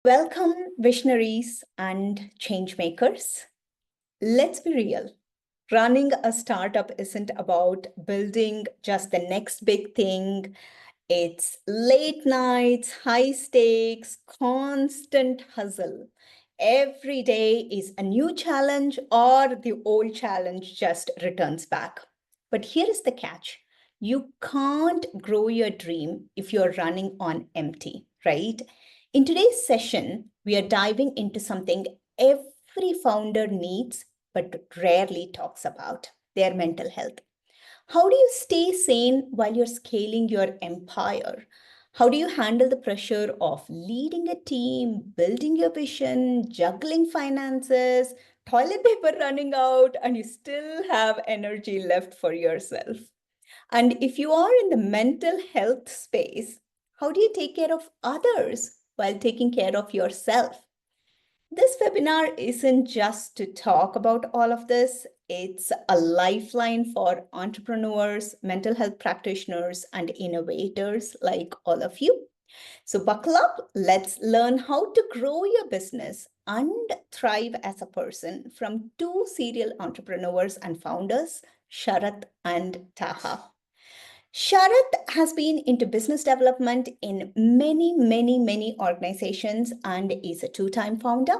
Welcome, visionaries and change makers. Let's be real. Running a startup isn't about building just the next big thing. It's late nights, high stakes, constant hustle. Every day is a new challenge, or the old challenge just returns back. But here is the catch: you can't grow your dream if you're running on empty, right? In today's session, we are diving into something every founder needs but rarely talks about: their mental health. How do you stay sane while you're scaling your empire? How do you handle the pressure of leading a team, building your vision, juggling finances, toilet paper running out, and you still have energy left for yourself? And if you are in the mental health space, how do you take care of others while taking care of yourself? This webinar isn't just to talk about all of this. It's a lifeline for entrepreneurs, mental health practitioners, and innovators like all of you. So buckle up. Let's learn how to grow your business and thrive as a person from two serial entrepreneurs and founders, Sharath and Taha. Sharath has been into business development in many organizations and is a two-time founder.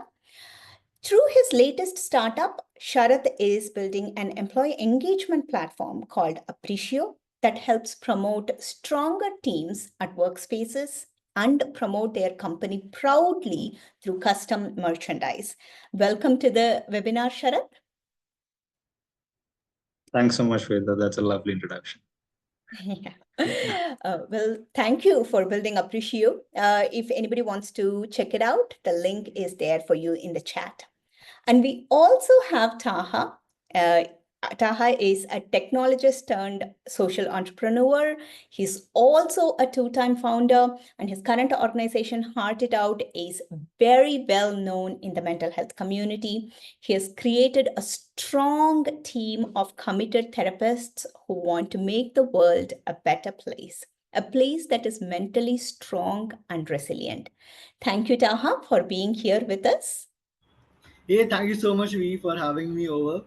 Through his latest startup, Sharath is building an employee engagement platform called Appreciate that helps promote stronger teams at workspaces and promote their company proudly through custom merchandise. Welcome to the webinar, Sharath. Thanks so much, Veda. That's a lovely introduction. Yeah. Well, thank you for building Appreciate. If anybody wants to check it out, the link is there for you in the chat. And we also have Taha. Uh, Taha is a technologist turned social entrepreneur. He's also a two-time founder, and his current organization, Heart It Out, is very well known in the mental health community. He has created a strong team of committed therapists who want to make the world a better place, a place that is mentally strong and resilient. Thank you, Taha, for being here with us. Hey, thank you so much, V, for having me over.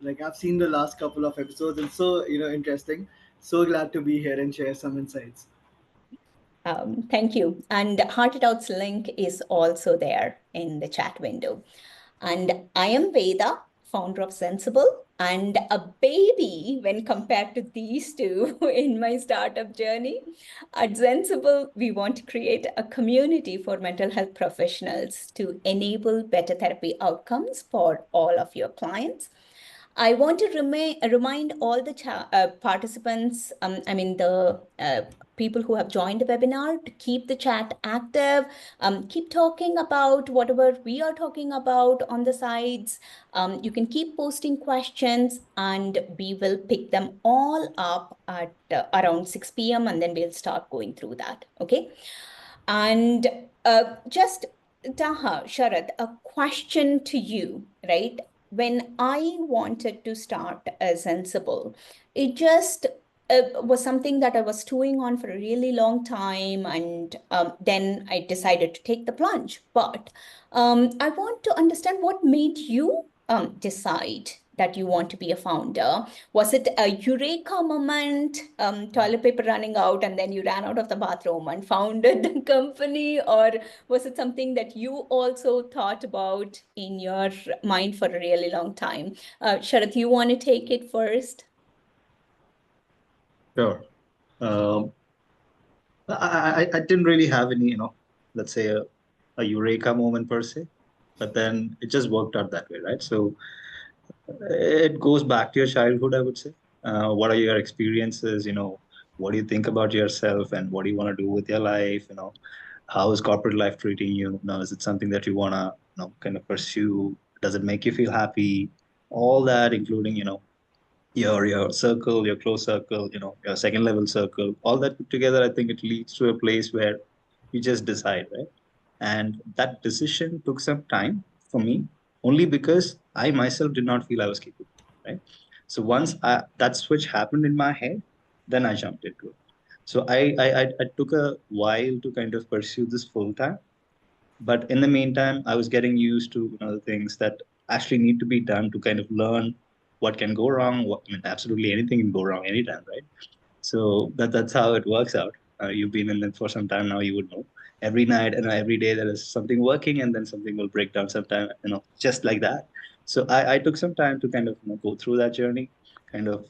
Like I've seen the last couple of episodes, and so interesting. So glad to be here and share some insights. Thank you. And Heart It Out's link is also there in the chat window. And I am Veda, founder of Zensible, and a baby when compared to these two in my startup journey. At Zensible, we want to create a community for mental health professionals to enable better therapy outcomes for all of your clients. I want to remind all the participants, the people who have joined the webinar, to keep the chat active, keep talking about whatever we are talking about on the sides. You can keep posting questions and we will pick them all up at around 6 p.m. and then we'll start going through that, okay? And just Taha, Sharath, a question to you, right? When I wanted to start a Zensible, it just was something that I was stewing on for a really long time. And then I decided to take the plunge. But I want to understand what made you decide that you want to be a founder. Was it a eureka moment, toilet paper running out, and then you ran out of the bathroom and founded the company? Or was it something that you also thought about in your mind for a really long time? Sharath, you want to take it first? Sure. Um, I didn't really have any, let's say a eureka moment per se, but then it just worked out that way, right? So it goes back to your childhood, I would say. What are your experiences? What do you think about yourself and what do you want to do with your life? How is corporate life treating you? Is it something that you want to, kind of pursue? Does it make you feel happy? All that, including, your circle, your close circle, your second level circle, all that put together, I think it leads to a place where you just decide, right? And that decision took some time for me, only because I myself did not feel I was capable, right? So once that switch happened in my head, then I jumped into it. So I took a while to kind of pursue this full time. But in the meantime, I was getting used to the things that actually need to be done to kind of learn what can go wrong. I mean, absolutely anything can go wrong anytime, right? So that's how it works out. You've been in it for some time now. You would know every night and every day there is something working, and then something will break down sometime. Just like that. So I took some time to kind of go through that journey, kind of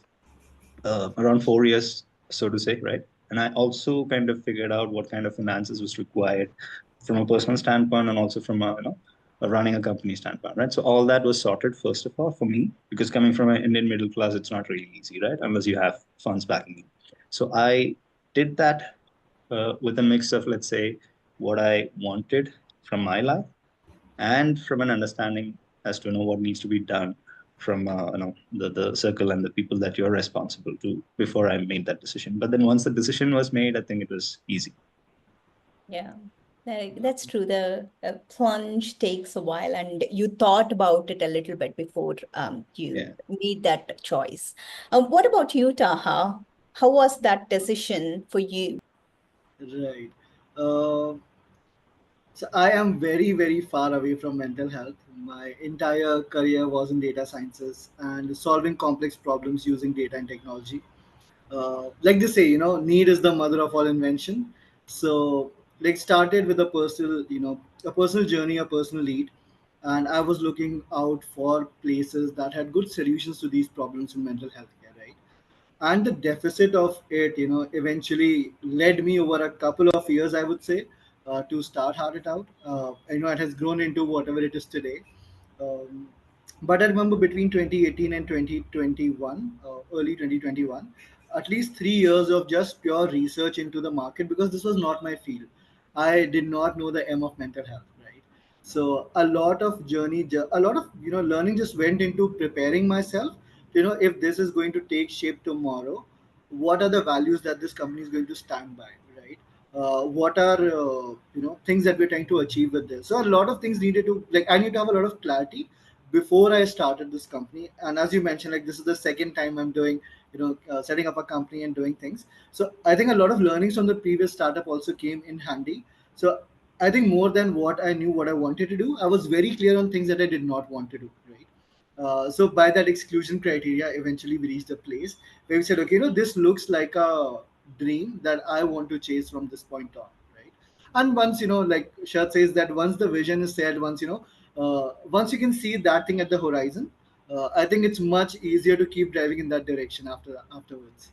around 4 years, so to say, right? And I also kind of figured out what kind of finances was required from a personal standpoint and also from a running a company standpoint, right? So all that was sorted first of all for me, because coming from an Indian middle class, it's not really easy, right? Unless you have funds backing you. So I did that with a mix of, let's say, what I wanted from my life and from an understanding as to what needs to be done from the circle and the people that you're responsible to before I made that decision. But then once the decision was made, I think it was easy. Yeah, that's true. The plunge takes a while, and you thought about it a little bit before you Yeah. made that choice. What about you, Taha? How was that decision for you? Right. Uh, so I am very, very far away from mental health. My entire career was in data sciences and solving complex problems using data and technology. Like they say, need is the mother of all invention. So, like, started with a personal journey, a personal lead, and I was looking out for places that had good solutions to these problems in mental health care, right? And the deficit of it eventually led me over a couple of years, I would say, to start hard it out. It has grown into whatever it is today. um, but I remember between 2018 and 2021, early 2021, at least 3 years of just pure research into the market, because this was not my field. I did not know the M of mental health, right? So a lot of a lot of learning just went into preparing myself. If this is going to take shape tomorrow, what are the values that this company is going to stand by, right? What are things that we're trying to achieve with this? So a lot of things needed to, like, I need to have a lot of clarity before I started this company. And as you mentioned, like, this is the second time I'm doing, setting up a company and doing things. So I think a lot of learnings from the previous startup also came in handy. So I think more than what I knew what I wanted to do, I was very clear on things that I did not want to do, right? So by that exclusion criteria, eventually we reached a place where we said, okay, this looks like a dream that I want to chase from this point on, right? And once, like Shad says, that once the vision is set, once you can see that thing at the horizon, I think it's much easier to keep driving in that direction afterwards.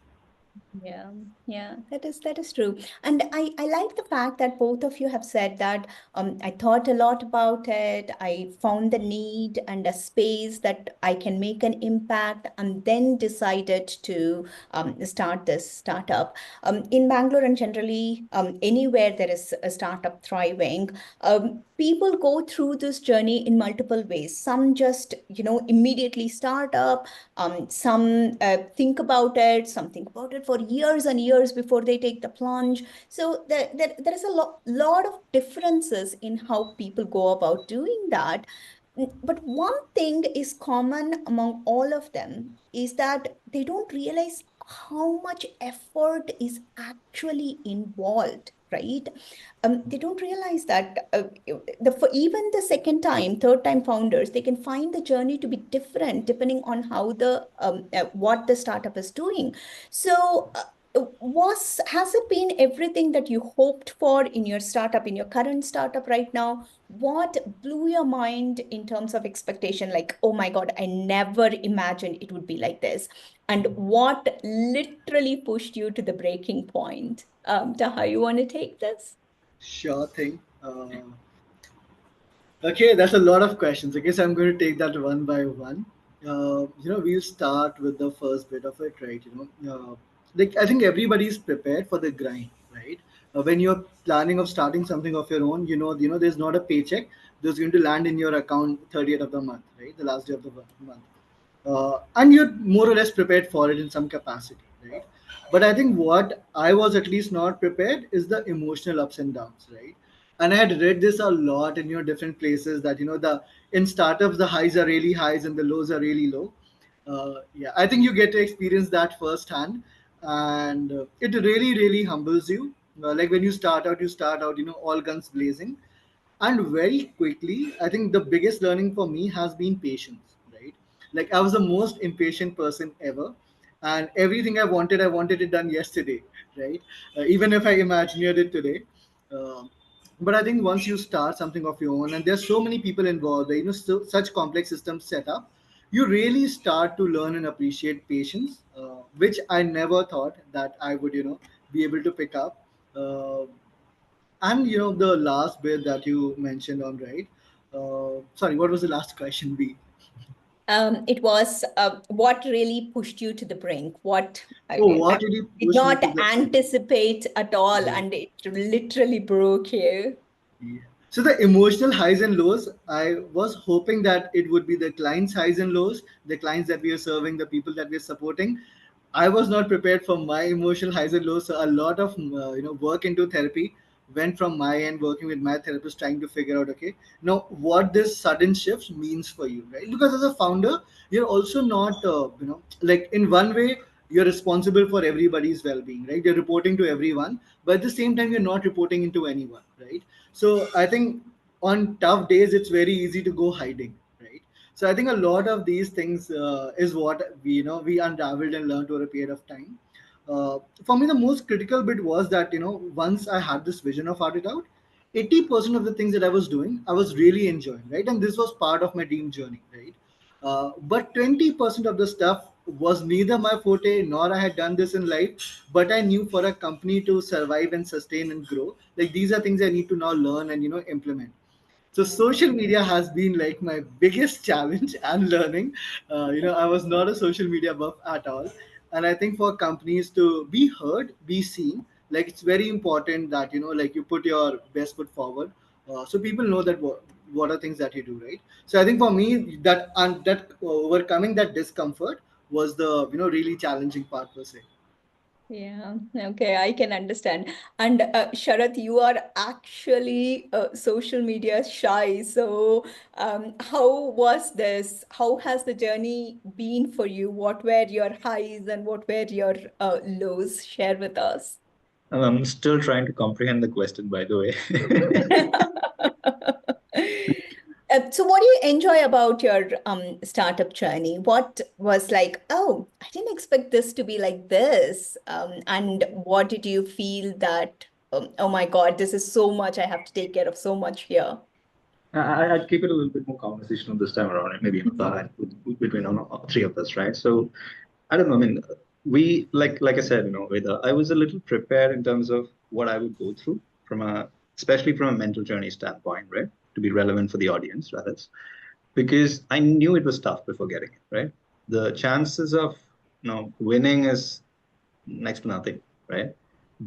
Yeah, yeah, that is true. And I like the fact that both of you have said that I thought a lot about it. I found the need and a space that I can make an impact, and then decided to start this startup. In Bangalore and generally anywhere there is a startup thriving, people go through this journey in multiple ways. Some just, immediately start up, some think about it for years and years before they take the plunge. So there is a lot of differences in how people go about doing that. But one thing is common among all of them is that they don't realize how much effort is actually involved, right? They don't realize that for even the second time, third time founders, they can find the journey to be different depending on how the what the startup is doing. So, was has it been everything that you hoped for in your startup, in your current startup right now? What blew your mind in terms of expectation? Like, oh my God, I never imagined it would be like this. And what literally pushed you to the breaking point? Taha, you want to take this? Sure thing. Okay, that's a lot of questions. Okay, so I'm going to take that one by one. We'll start with the first bit of it, right? Like, I think everybody's prepared for the grind, right? When you're planning of starting something of your own, there's not a paycheck that's going to land in your account 30th of the month, right? The last day of the month, and you're more or less prepared for it in some capacity, right? But I think what I was at least not prepared is the emotional ups and downs, right? And I had read this a lot in different places that the in startups the highs are really highs and the lows are really low. Yeah, I think you get to experience that firsthand, and it really really humbles you. Like when you start out, all guns blazing, And very quickly, I think the biggest learning for me has been patience, right? Like I was the most impatient person ever, and everything I wanted it done yesterday, right? Even if I imagined it today. Um but I think once you start something of your own, and there's so many people involved, such complex systems set up, you really start to learn and appreciate patience, which I never thought that I would, be able to pick up. And the last bit that you mentioned on, right? Sorry, what was the last question? Be It was what really pushed you to the brink? What Oh, I what really did pushed me not to the anticipate at all, yeah. and it literally broke you. Yeah. So the emotional highs and lows, I was hoping that it would be the clients' highs and lows, the clients that we are serving, the people that we are supporting. I was not prepared for my emotional highs and lows. So a lot of work into therapy went from my end, working with my therapist, trying to figure out, okay, now what this sudden shift means for you, right? Because as a founder, you're also not like in one way you're responsible for everybody's well-being, right? You're reporting to everyone, but at the same time you're not reporting into anyone, right? So I think on tough days it's very easy to go hiding, right? So I think a lot of these things is what we unraveled and learned over a period of time. For me, the most critical bit was that once I had this vision of art it out, 80% of the things that I was doing, I was really enjoying, right? And this was part of my dream journey, right? But 20% of the stuff was neither my forte nor I had done this in life. But I knew for a company to survive and sustain and grow, like these are things I need to now learn and implement. So social media has been like my biggest challenge and learning. I was not a social media buff at all, and I think for companies to be heard, be seen, like it's very important that like you put your best foot forward, so people know that what are things that you do, right? So I think for me that overcoming that discomfort was the really challenging part per se. Yeah, okay, I can understand. And Sharath, you are actually social media shy. So, how was this? How has the journey been for you? What were your highs and what were your lows? Share with us. I'm still trying to comprehend the question, by the way. So what do you enjoy about your startup journey? What was like, oh, I didn't expect this to be like this. And what did you feel that, oh my God, this is so much, I have to take care of so much here. I'd keep it a little bit more conversational this time around, and maybe between three of us, right? So I don't know. I mean, we like I said, I was a little prepared in terms of what I would go through especially from a mental journey standpoint, right? To be relevant for the audience, rather, because I knew it was tough before getting it, right? The chances of winning is next to nothing, right?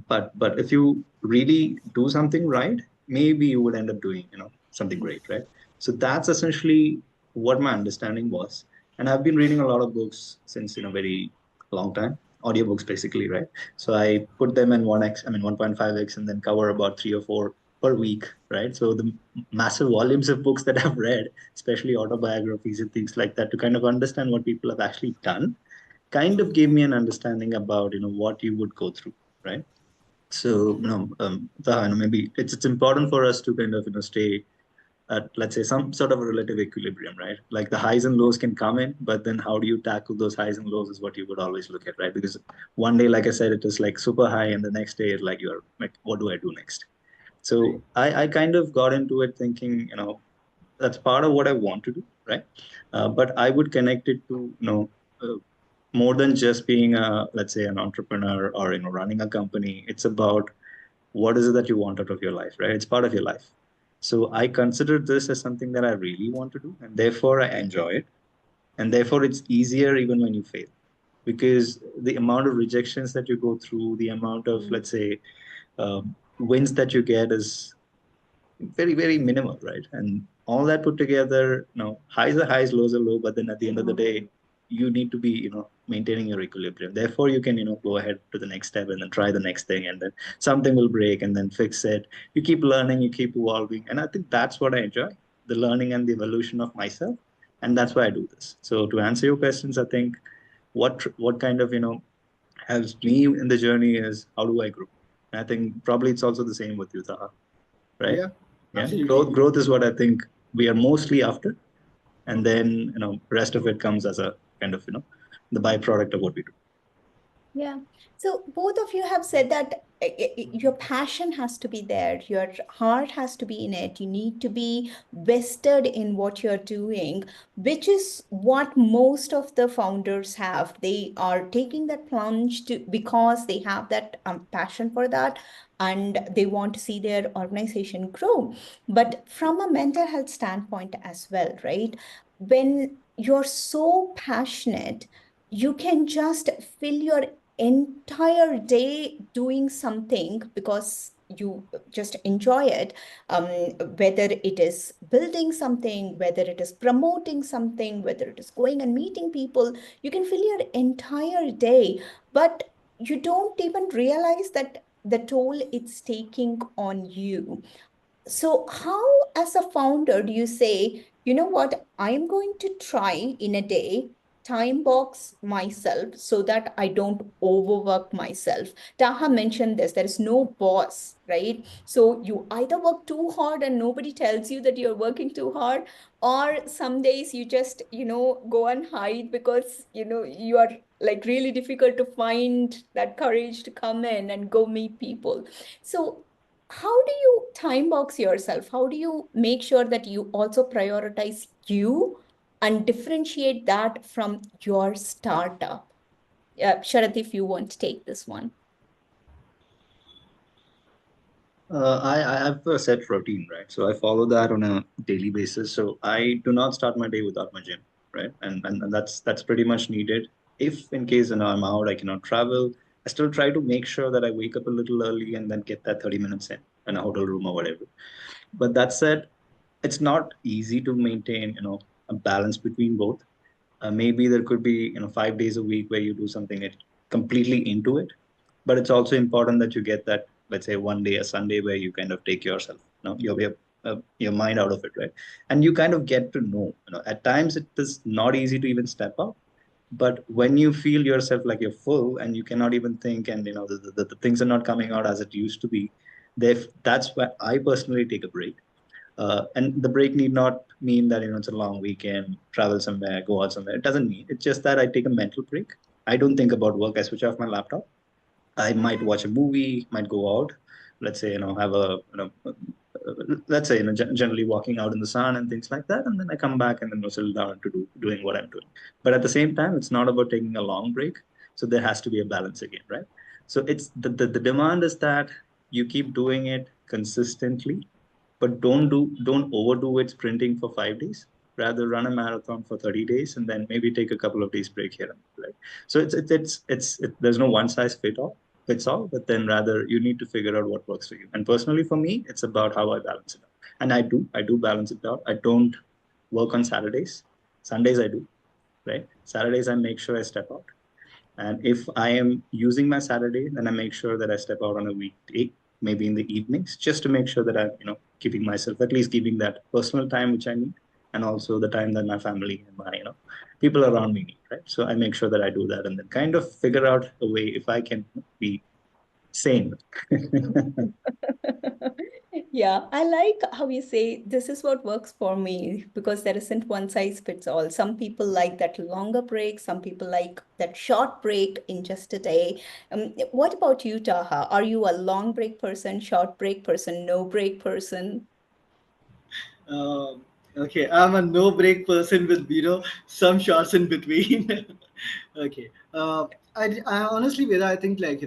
But if you really do something right, maybe you would end up doing something great, right? So that's essentially what my understanding was. And I've been reading a lot of books since very long time, audiobooks basically, right? So I put them in 1x, I mean 1.5x, and then cover about 3 or 4 per week, right? So the massive volumes of books that I've read, especially autobiographies and things like that, to kind of understand what people have actually done, kind of gave me an understanding about what you would go through, right? So maybe it's important for us to kind of stay at, let's say, some sort of a relative equilibrium, right? Like the highs and lows can come in, but then how do you tackle those highs and lows is what you would always look at, right? Because one day, like I said, it is like super high, and the next day it's like you're like, what do I do next? Right. So I kind of got into it thinking, that's part of what I want to do, right? But I would connect it to uh, more than just being let's say, an entrepreneur or running a company. It's about what is it that you want out of your life, right? It's part of your life. So I consider this as something that I really want to do, and therefore I enjoy it, and therefore it's easier even when you fail, because the amount of rejections that you go through, the amount of, Mm. let's say, wins that you get is very, very minimal, right? And all that put together, highs are highs, lows are low, but then at the end of the day, you need to be, maintaining your equilibrium. Therefore, you can, go ahead to the next step and then try the next thing, and then something will break and then fix it. You keep learning, you keep evolving. And I think that's what I enjoy, the learning and the evolution of myself. And that's why I do this. So to answer your questions, I think what kind of, helps me in the journey is how do I grow? And I think probably it's also the same with you, Taha, right? Yeah. Yeah, Absolutely. growth is what I think we are mostly after, and then rest of it comes as a kind of the byproduct of what we do. Yeah. So both of you have said that your passion has to be there, your heart has to be in it. You need to be vested in what you're doing, which is what most of the founders have. They are taking that plunge to because they have that passion for that and they want to see their organization grow. But from a mental health standpoint as well, right? When you're so passionate, you can just fill your entire day doing something because you just enjoy it, whether it is building something, whether it is promoting something, whether it is going and meeting people. You can fill your entire day, but you don't even realize that the toll it's taking on you. So, how, as a founder, do you say, you know what, I'm going to try in a day, time box myself so that I don't overwork myself? Taha mentioned this, there is no boss, right? So, you either work too hard and nobody tells you that you're working too hard, or some days you just, go and hide because, you are like really difficult to find that courage to come in and go meet people. So, how do you time box yourself? How do you make sure that you also prioritize you and differentiate that from your startup? Sharath, if you want to take this one. I have a set routine, right? So I follow that on a daily basis. So I do not start my day without my gym, right? And that's pretty much needed. If in case I'm out, I cannot travel, I still try to make sure that I wake up a little early and then get that 30 minutes in a hotel room or whatever. But that said, it's not easy to maintain, a balance between both. Maybe there could be, 5 days a week where you do something completely into it, but it's also important that you get that, let's say, one day, a Sunday, where you kind of take yourself, your mind out of it, right? And you kind of get to know, at times it is not easy to even step out, but when you feel yourself like you're full and you cannot even think, and the things are not coming out as it used to be, that's why I personally take a break. And the break need not mean that it's a long weekend, travel somewhere, go out somewhere. It doesn't mean. It's just that I take a mental break. I don't think about work. I switch off my laptop. I might watch a movie, might go out. Let's say have a let's say generally walking out in the sun and things like that, and then I come back and then settle down to doing what I'm doing. But at the same time, it's not about taking a long break. So there has to be a balance again, right? So it's the demand is that you keep doing it consistently, but don't overdo it sprinting for 5 days. Rather run a marathon for 30 days and then maybe take a couple of days break here and there, right? So there's no one size fits all, but then rather you need to figure out what works for you. And personally for me, it's about how I balance it out. And I do balance it out. I don't work on Saturdays. Sundays I do, right? Saturdays I make sure I step out. And if I am using my Saturday, then I make sure that I step out on a weekday, maybe in the evenings, just to make sure that I'm, keeping myself, at least giving that personal time which I need, and also the time that my family and my, people around me need, right? So I make sure that I do that, and then kind of figure out a way if I can be sane. Yeah, I like how you say this is what works for me because there isn't one size fits all. Some people like that longer break, some people like that short break in just a day. What about you, Taha? Are you a long break person, short break person, no break person? Okay, I'm a no break person with some shots in between. Okay, I honestly, Veda, I think like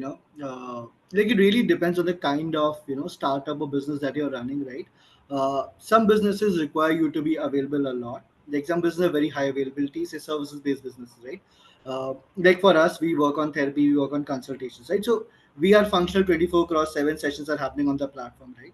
it really depends on the kind of startup or business that you're running, right? Some businesses require you to be available a lot. Like some businesses are very high availability, say services based businesses, right? Like for us, we work on therapy, we work on consultations, right? So we are functional 24/7 sessions are happening on the platform, right?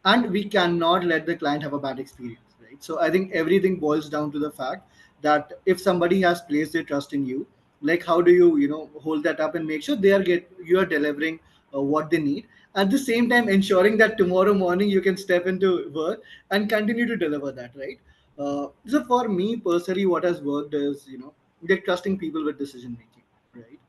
And we cannot let the client have a bad experience, right? So I think everything boils down to the fact that if somebody has placed their trust in you, like how do you hold that up and make sure you are delivering what they need, at the same time ensuring that tomorrow morning you can step into work and continue to deliver that, right? So for me personally, what has worked is like trusting people with decision making, right?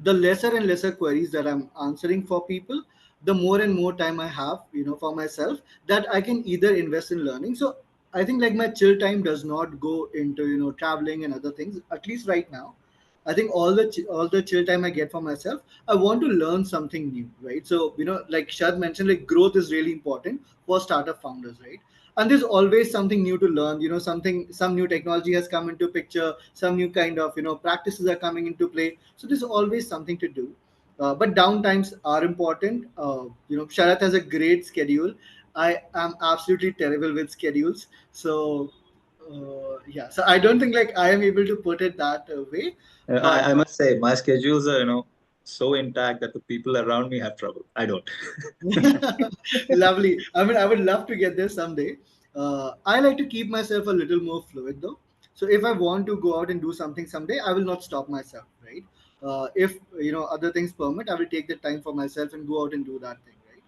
The lesser and lesser queries that I'm answering for people, the more and more time I have, for myself, that I can either invest in learning. So I think like my chill time does not go into traveling and other things. At least right now, I think all the chill time I get for myself, I want to learn something new, right? So like Shad mentioned, like growth is really important for startup founders, right? And there's always something new to learn. Some new technology has come into picture, some new kind of practices are coming into play. So there's always something to do. But downtimes are important. Sharath has a great schedule. I am absolutely terrible with schedules. So yeah, so I don't think like I am able to put it that way. But I must say, my schedules are, so intact that the people around me have trouble. I don't. lovely. I mean, I would love to get there someday. I like to keep myself a little more fluid though. So if I want to go out and do something someday, I will not stop myself, right? If other things permit, I will take the time for myself and go out and do that thing, right?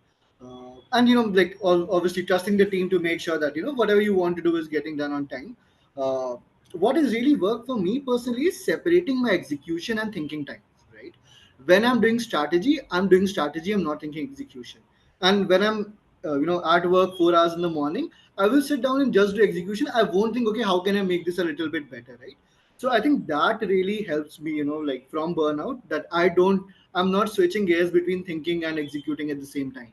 And like obviously trusting the team to make sure that whatever you want to do is getting done on time. Uh, what has really worked for me personally is separating my execution and thinking times, right? When I'm doing strategy, I'm doing strategy. I'm not thinking execution. And when I'm at work 4 hours in the morning, I will sit down and just do execution. I won't think, okay, how can I make this a little bit better, right? So I think that really helps me, like from burnout, that I'm not switching gears between thinking and executing at the same time.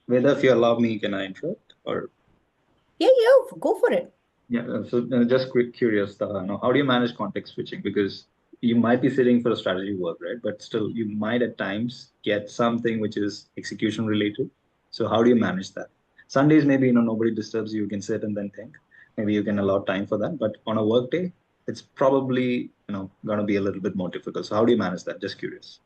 Whether if you allow me, can I interrupt? Or Yeah, yeah, go for it. yeah, so just quick curious, how do you manage context switching? Because you might be sitting for a strategy work, right? But still, you might at times get something which is execution related. So how do you manage that? Sundays, maybe nobody disturbs you. You can sit and then think. Maybe you can allow time for that. But on a work day, it's probably going to be a little bit more difficult. So how do you manage that? Just curious.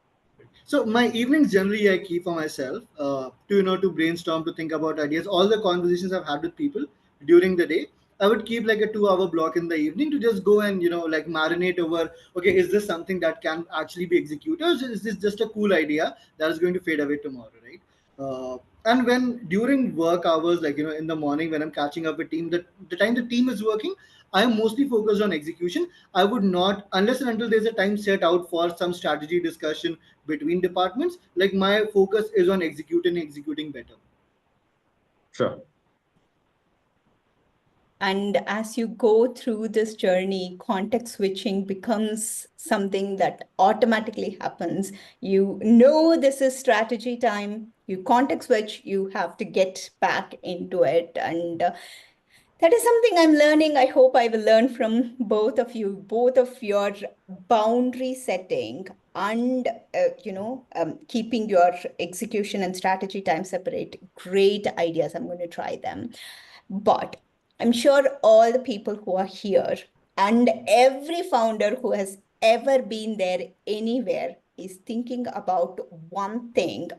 So my evenings generally I keep for myself to to brainstorm, to think about ideas. All the conversations I've had with people during the day, I would keep like a 2 hour block in the evening to just go and like marinate over. Okay, is this something that can actually be executed, or is this just a cool idea that is going to fade away tomorrow, right? And when during work hours, like in the morning when I'm catching up with team, the time the team is working, I'm mostly focused on execution. I would not, unless and until there's a time set out for some strategy discussion between departments, like my focus is on executing better. Sure. And as you go through this journey, context switching becomes something that automatically happens. You know this is strategy time. You context switch, you have to get back into it. And that is something I'm learning. I hope I will learn from both of you, both of your boundary setting and keeping your execution and strategy time separate. Great ideas. I'm going to try them. But I'm sure all the people who are here and every founder who has ever been there anywhere is thinking about one thing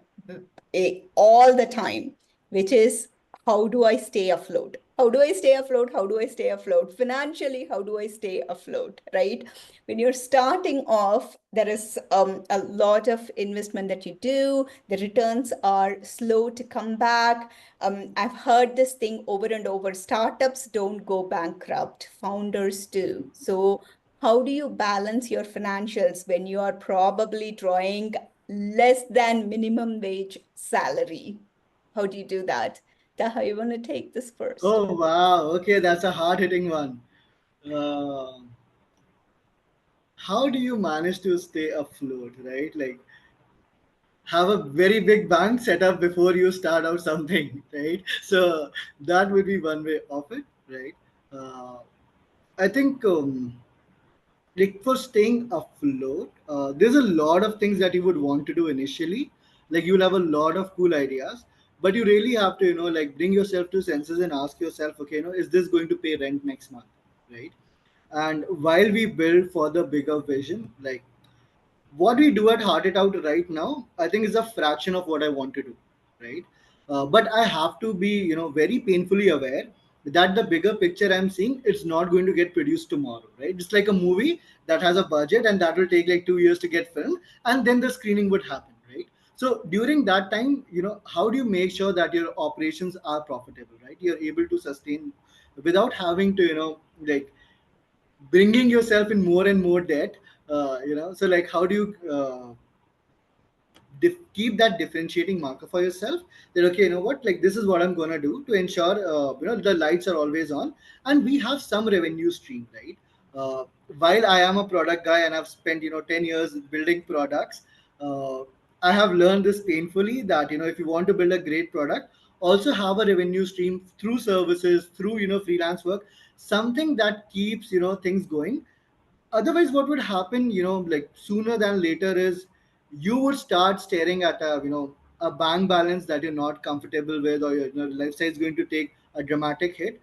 all the time, which is how do I stay afloat? How do I stay afloat? How do I stay afloat? Financially, how do I stay afloat? Right? When you're starting off, there is a lot of investment that you do. The returns are slow to come back. I've heard this thing over and over. Startups don't go bankrupt, founders do. So, how do you balance your financials when you are probably drawing less than minimum wage salary? How do you do that? Taha, you want to take this first? Oh wow, okay, that's a hard hitting one. Uh, how do you manage to stay afloat, right? Like have a very big bank set up before you start out something, right? So that would be one way of it, right? Uh, I think like for staying afloat, there's a lot of things that you would want to do initially. Like you'll have a lot of cool ideas, but you really have to like bring yourself to senses and ask yourself, okay, is this going to pay rent next month, right? And while we build for the bigger vision, like what we do at Heart It Out right now, I think is a fraction of what I want to do, right? But I have to be, very painfully aware that the bigger picture I'm seeing, it's not going to get produced tomorrow, right? Just like a movie that has a budget and that will take like 2 years to get filmed, and then the screening would happen, right? So during that time, how do you make sure that your operations are profitable, right? You're able to sustain without having to, like bringing yourself in more and more debt. So like how do you keep that differentiating marker for yourself, that okay, you know what, like this is what I'm going to do to ensure the lights are always on and we have some revenue stream, right? uh, while I am a product guy and I've spent 10 years building products, uh, I have learned this painfully that if you want to build a great product, also have a revenue stream through services, through freelance work, something that keeps things going. Otherwise what would happen, like sooner than later, is you would start staring at a bank balance that you're not comfortable with, or your lifestyle is going to take a dramatic hit,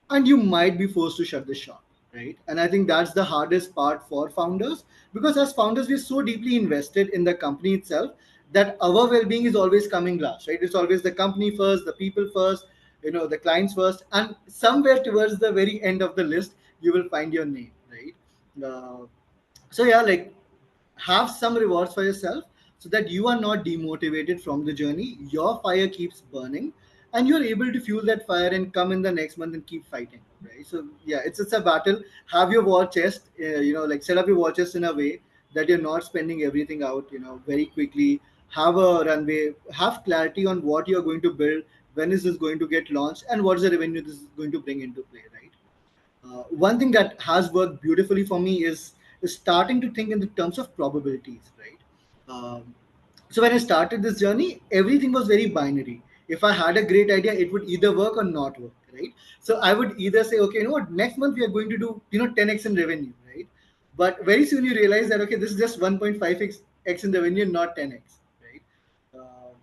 and you might be forced to shut the shop, right? And I think that's the hardest part for founders, because as founders we're so deeply invested in the company itself that our well-being is always coming last, right? It's always the company first, the people first, the clients first, and somewhere towards the very end of the list you will find your name, right? So yeah, like, have some rewards for yourself so that you are not demotivated from the journey. Your fire keeps burning and you're able to fuel that fire and come in the next month and keep fighting, right? So yeah, it's a battle. Have your war chest, like set up your war chest in a way that you're not spending everything out very quickly. Have a runway, have clarity on what you're going to build, when is this going to get launched, and what is the revenue this is going to bring into play, right? One thing that has worked beautifully for me is starting to think in the terms of probabilities, right? So when I started this journey, everything was very binary. If I had a great idea, it would either work or not work, right? So I would either say, okay, you know what, next month we are going to do 10x in revenue, right? But very soon you realize that okay, this is just 1.5x in revenue, not 10x, right? Uh,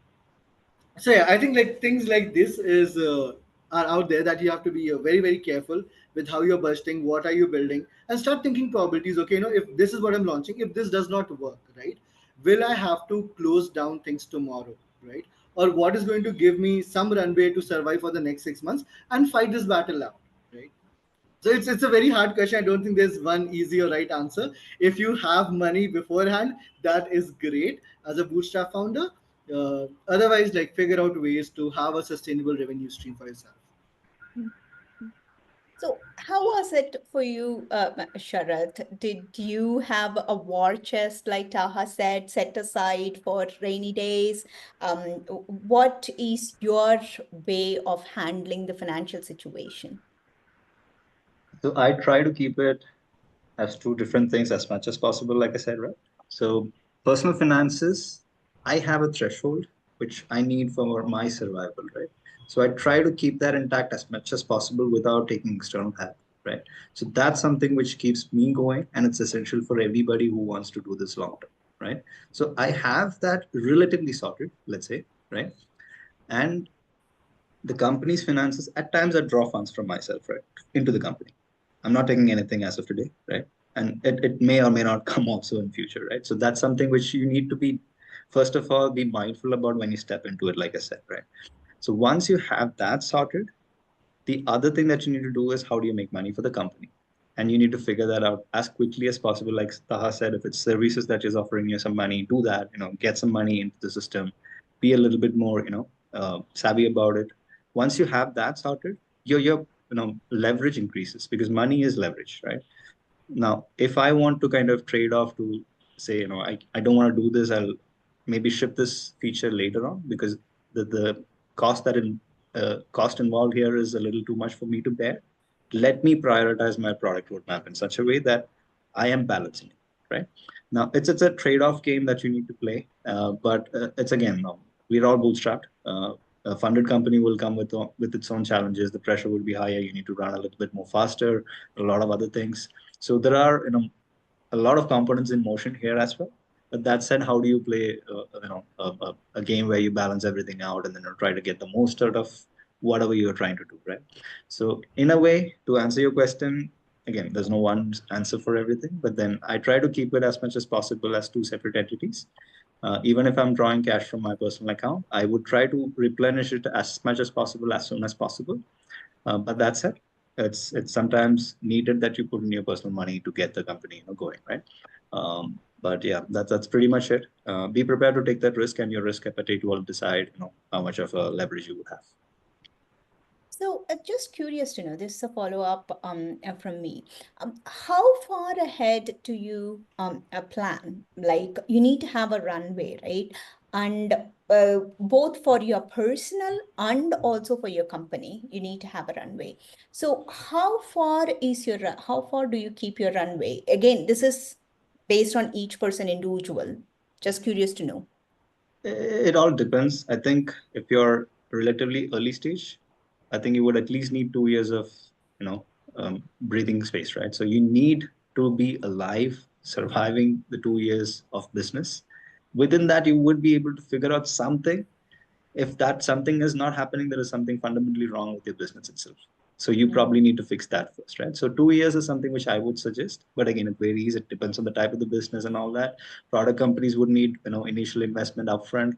so yeah, I think like things like this is are out there that you have to be very very careful with how you're budgeting, what are you building, and start thinking probabilities. Okay, if this is what I'm launching, if this does not work, right, will I have to close down things tomorrow, right? Or what is going to give me some runway to survive for the next 6 months and fight this battle out, right? So it's a very hard question. I don't think there's one easy or right answer. If you have money beforehand, that is great as a bootstrap founder. Otherwise, like, figure out ways to have a sustainable revenue stream for yourself. Mm. So, how was it for you, Sharath? Did you have a war chest, like Taha said, set aside for rainy days? What is your way of handling the financial situation? So I try to keep it as two different things as much as possible, like I said, right? So personal finances, I have a threshold which I need for my survival, right? So I try to keep that intact as much as possible without taking external help, right? So that's something which keeps me going, and it's essential for everybody who wants to do this long term, right? So I have that relatively sorted, let's say, right? And the company's finances, at times I draw funds from myself, right, into the company. I'm not taking anything as of today, right? And it may or may not come also in future, right? So that's something which you need to be, first of all, be mindful about when you step into it, like I said, right? So once you have that sorted, the other thing that you need to do is how do you make money for the company? And you need to figure that out as quickly as possible. Like Taha said, if it's services that is offering you some money, do that, get some money into the system, be a little bit more, savvy about it. Once you have that sorted, your leverage increases because money is leverage, right? Now, if I want to kind of trade off to say, I don't want to do this, I'll maybe ship this feature later on because the cost cost involved here is a little too much for me to bear. Let me prioritize my product roadmap in such a way that I am balancing it, right? Now, it's a trade-off game that you need to play, but it's again, we're all bootstrapped. A funded company will come with its own challenges. The pressure will be higher. You need to run a little bit more faster, a lot of other things. So there are a lot of components in motion here as well. But that said, how do you play a game where you balance everything out and then try to get the most out of whatever you're trying to do, right? So in a way, to answer your question, again, there's no one answer for everything, but then I try to keep it as much as possible as two separate entities. Even if I'm drawing cash from my personal account, I would try to replenish it as much as possible as soon as possible. But that said, it's sometimes needed that you put in your personal money to get the company going, right? But yeah, that's pretty much it. Be prepared to take that risk, and your risk appetite will decide how much of a leverage you would have. So, just curious to know, this is a follow-up from me. How far ahead do you plan? Like, you need to have a runway, right? And both for your personal and also for your company, you need to have a runway. So how far do you keep your runway? Again, this is based on each person individual. Just curious to know. It all depends. I think if you're relatively early stage, I think you would at least need 2 years of, you know, breathing space, right? So you need to be alive, surviving the 2 years of business. Within that, you would be able to figure out something. If that something is not happening, there is something fundamentally wrong with your business itself. So you probably need to fix that first, right? So 2 years is something which I would suggest, but again, it varies. It depends on the type of the business and all that. Product companies would need, initial investment upfront.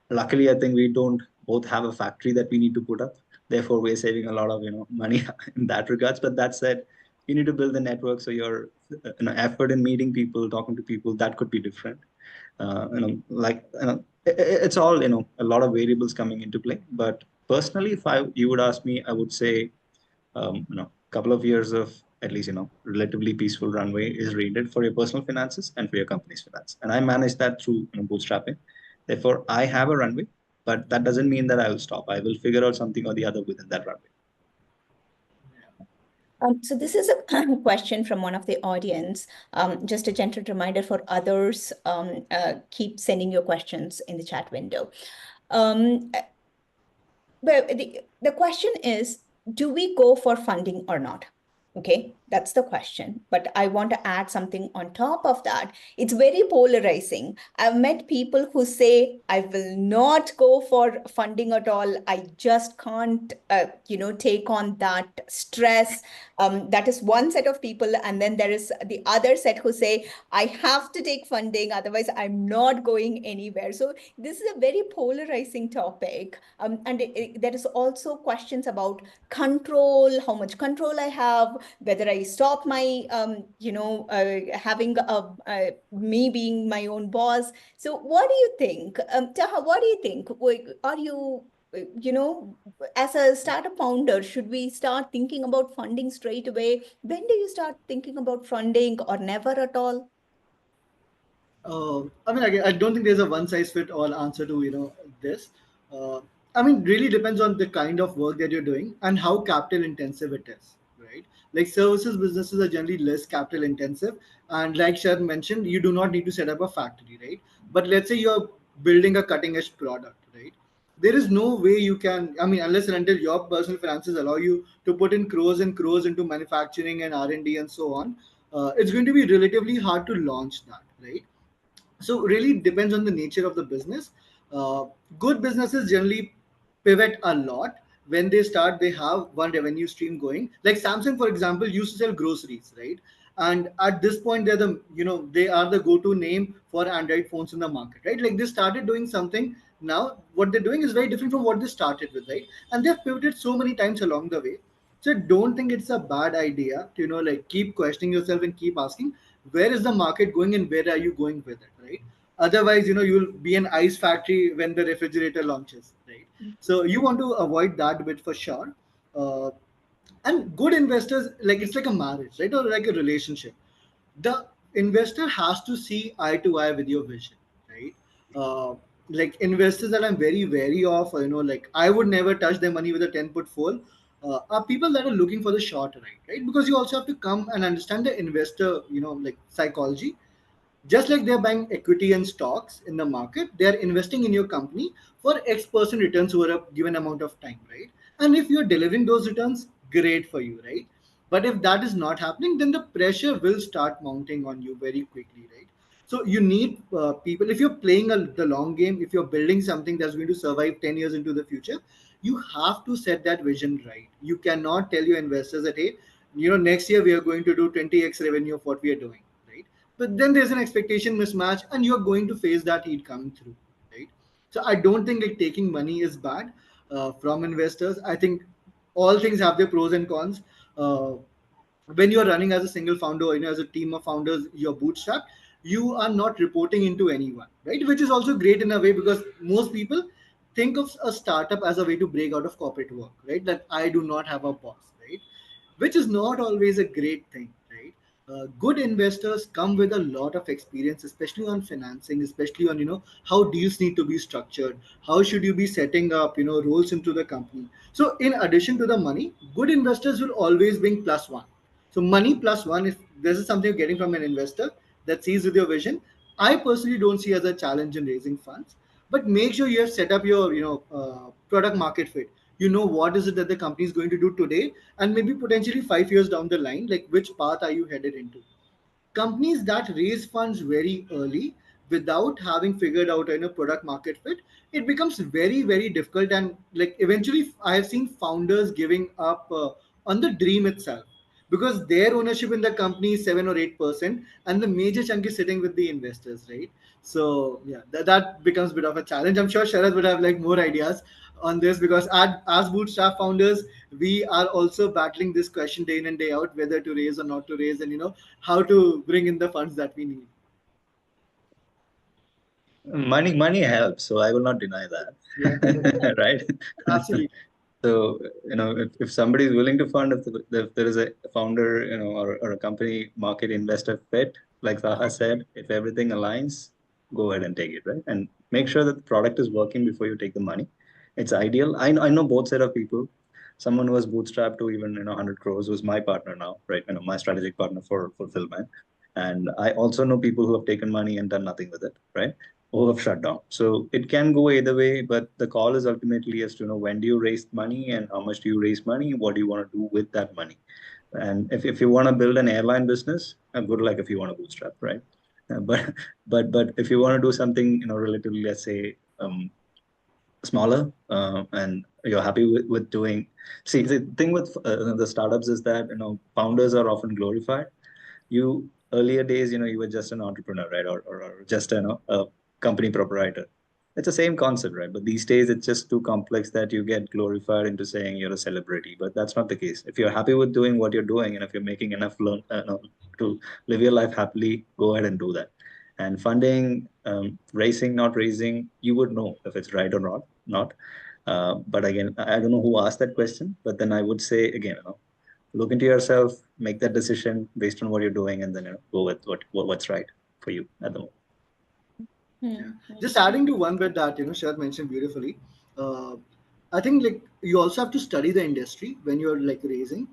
Luckily, I think we don't both have a factory that we need to put up. Therefore, we're saving a lot of money in that regards. But that said, you need to build the network. So your effort in meeting people, talking to people, that could be different. It's all a lot of variables coming into play. But personally, if you would ask me, I would say couple of years of at least relatively peaceful runway is needed for your personal finances and for your company's finance. And I manage that through bootstrapping. Therefore, I have a runway, but that doesn't mean that I will stop. I will figure out something or the other within that runway. So this is a question from one of the audience. Just a gentle reminder for others, keep sending your questions in the chat window. But the question is, do we go for funding or not? Okay, that's the question. But I want to add something on top of that. It's very polarizing. I've met people who say, I will not go for funding at all. I just can't, take on that stress. That is one set of people. And then there is the other set who say, I have to take funding, otherwise I'm not going anywhere. So this is a very polarizing topic. And there is also questions about control, how much control I have, whether I stop my, having me being my own boss. So what do you think? Taha, what do you think? Are you, as a startup founder, should we start thinking about funding straight away? When do you start thinking about funding or never at all? I mean, I don't think there's a one size fit all answer to this. Uh, I mean, really depends on the kind of work that you're doing and how capital intensive it is, right? Like services businesses are generally less capital intensive, and like Shad mentioned, you do not need to set up a factory, right? But let's say you're building a cutting edge product, right? There is no way you can. I mean, unless and until your personal finances allow you to put in crores and crores into manufacturing and R&D and so on, it's going to be relatively hard to launch that, right? So really depends on the nature of the business. Good businesses generally pivot a lot. When they start, they have one revenue stream going. Like Samsung, for example, used to sell groceries, right? And at this point, they are the go-to name for Android phones in the market, right? Like they started doing something. Now what they're doing is very different from what they started with, right? And they've pivoted so many times along the way. So I don't think it's a bad idea to like keep questioning yourself and keep asking where is the market going and where are you going with it, right? Otherwise, you'll be an ice factory when the refrigerator launches, right? So you want to avoid that bit for sure. uh, and good investors, like it's like a marriage, right? Or like a relationship. The investor has to see eye to eye with your vision, right? Like investors that I'm very wary of, like I would never touch their money with a 10 foot pole, are people that are looking for the short ride, right? Because you also have to come and understand the investor, like psychology. Just like they're buying equity and stocks in the market, they're investing in your company for X% returns over a given amount of time, right? And if you're delivering those returns, great for you, right? But if that is not happening, then the pressure will start mounting on you very quickly, right? So you need people. If you're playing the long game, if you're building something that's going to survive 10 years into the future, you have to set that vision right. You cannot tell your investors that, hey, next year we are going to do 20x revenue of what we are doing, right? But then there's an expectation mismatch and you're going to face that heat coming through, right? So I don't think like taking money is bad from investors. I think all things have their pros and cons. uh, when you're running as a single founder, or as a team of founders, you're bootstrapped, you are not reporting into anyone, right? Which is also great in a way, because most people think of a startup as a way to break out of corporate work, right? That I do not have a boss, right? Which is not always a great thing, right? Good investors come with a lot of experience, especially on financing, especially on how deals need to be structured, how should you be setting up roles into the company. So in addition to the money, good investors will always bring plus one. So money plus one, if this is something you're getting from an investor that sees with your vision, I personally don't see as a challenge in raising funds. But make sure you have set up your product market fit. You know what is it that the company is going to do today, and maybe potentially 5 years down the line, like which path are you headed into. Companies that raise funds very early without having figured out product market fit, it becomes very very difficult, and like eventually I have seen founders giving up on the dream itself, because their ownership in the company is 7 or 8%, and the major chunk is sitting with the investors, right? So yeah, that becomes a bit of a challenge. I'm sure Sharad would have like more ideas on this, because as bootstrap founders, we are also battling this question day in and day out, whether to raise or not to raise, and how to bring in the funds that we need. Money helps, so I will not deny Yeah, that. Right? absolutely. So, if somebody is willing to fund, if there is a founder, or a company market investor fit, like Saha said, if everything aligns, go ahead and take it, right? And make sure that the product is working before you take the money. It's ideal. I know both set of people. Someone who was bootstrapped to even 100 crores, who's my partner now, right? My strategic partner for fulfillment. And I also know people who have taken money and done nothing with it, right? Who have shut down. So it can go either way, but the call is ultimately as to when do you raise money and how much do you raise money? What do you want to do with that money? And if you want to build an airline business, good luck if you want to bootstrap, right? But but if you want to do something relatively, let's say, smaller, and you're happy with doing. See, the thing with the startups is that founders are often glorified. You earlier days, you were just an entrepreneur, right? Or just a company proprietor. It's the same concept, right? But these days it's just too complex that you get glorified into saying you're a celebrity. But that's not the case. If you're happy with doing what you're doing, and if you're making enough no, to live your life happily, go ahead and do that. And funding, raising, not raising, you would know if it's right or not. But again, I don't know who asked that question, but then I would say again, look into yourself, make that decision based on what you're doing, and then go with what's right for you at the moment. Yeah. Hmm. Just adding to one bit that Shad mentioned beautifully. Uh, I think like you also have to study the industry when you're like raising.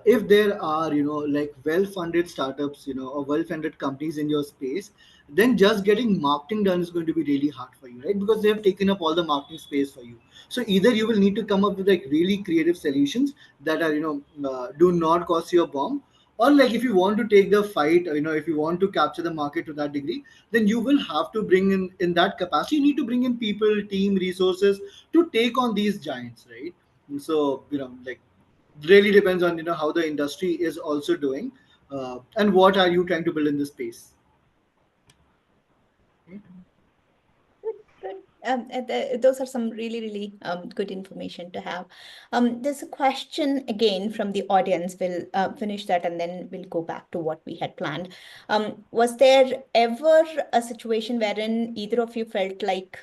If there are like well-funded startups or well-funded companies in your space, then just getting marketing done is going to be really hard for you, right? Because they have taken up all the marketing space for you. So either you will need to come up with like really creative solutions that are do not cost you a bomb, or like if you want to take the fight, if you want to capture the market to that degree, then you will have to bring in that capacity, you need to bring in people, team, resources to take on these giants, right? So like really depends on how the industry is also doing, and what are you trying to build in this space. Good, good. Those are some really, really good information to have. There's a question again from the audience. We'll finish that and then we'll go back to what we had planned. Was there ever a situation wherein either of you felt like